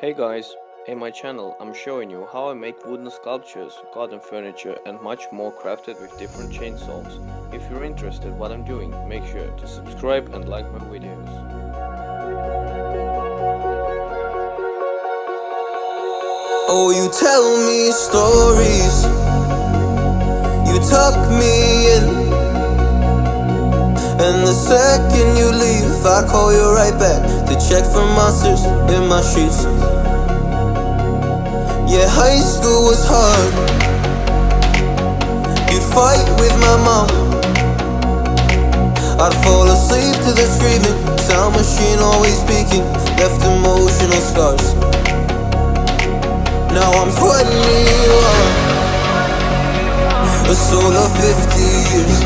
Hey guys, in my channel I'm showing you how I make wooden sculptures, garden furniture and much more crafted with different chainsaws. If you're interested what I'm doing, make sure to subscribe and like my videos. Oh, you tell me stories, you tuck me in, and the second you leave I call you right back to check for monsters in my sheets. Yeah, high school was hard. You'd fight with my mom, I'd fall asleep to the screaming, sound machine always speaking, left emotional scars. Now I'm 21, a soul of 50 years.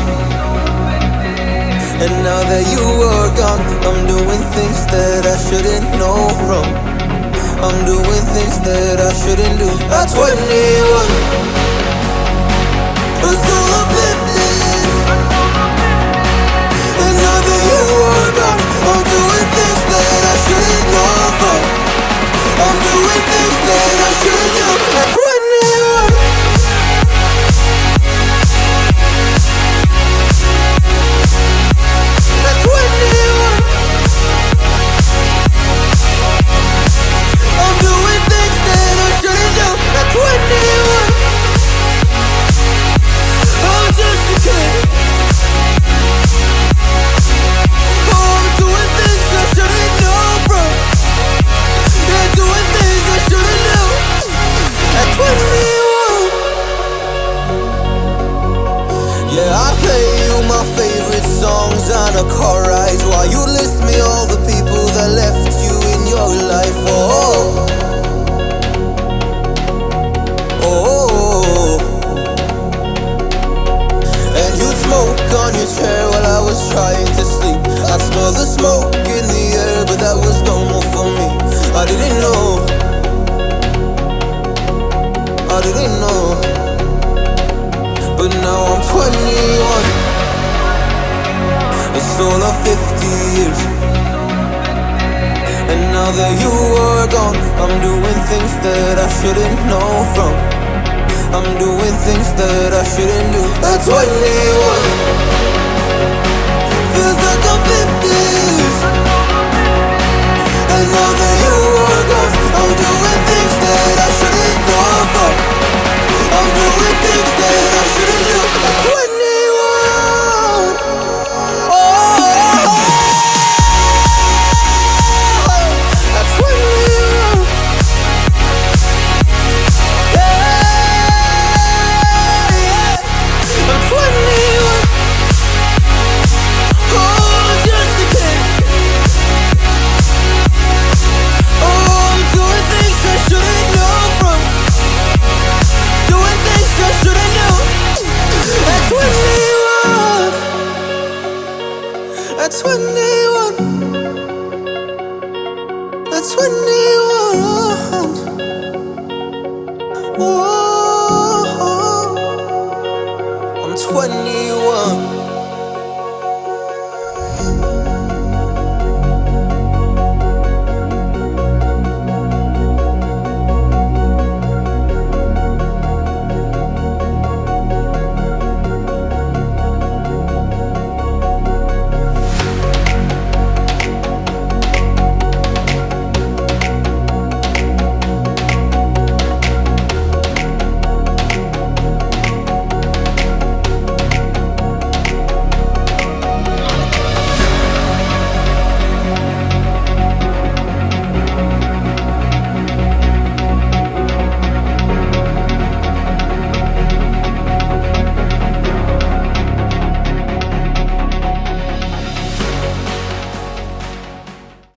And now that you are gone, I'm doing things that I shouldn't know from. I'm doing things that I shouldn't do. At 21, a soul of 50 years. And now that you are gone, I'm doing things that I shouldn't know from. I'm doing things that I shouldn't do. At 21. Yeah, I play you my favorite songs on a car ride while you list me all the people that left you in your life. Oh, oh, oh. And you'd smoke on your chair while I was trying to sleep. I'd smell the smoke in the air, but that was normal for me. I didn't know, I didn't know. But now I'm 21, a soul of 50 years. And now that you are gone, I'm doing things that I shouldn't know from. I'm doing things that I shouldn't do. At 21, feels like I'm 50 years. And now that you are gone, I'm doing things that I shouldn't know from. I'm doing things that I shouldn't do. At 21, oh, at 21, yeah, at 21, oh, just a kid. Oh, I'm doing things I shouldn't know from. Doing things I shouldn't know. At 21, at 21, at 21. Oh.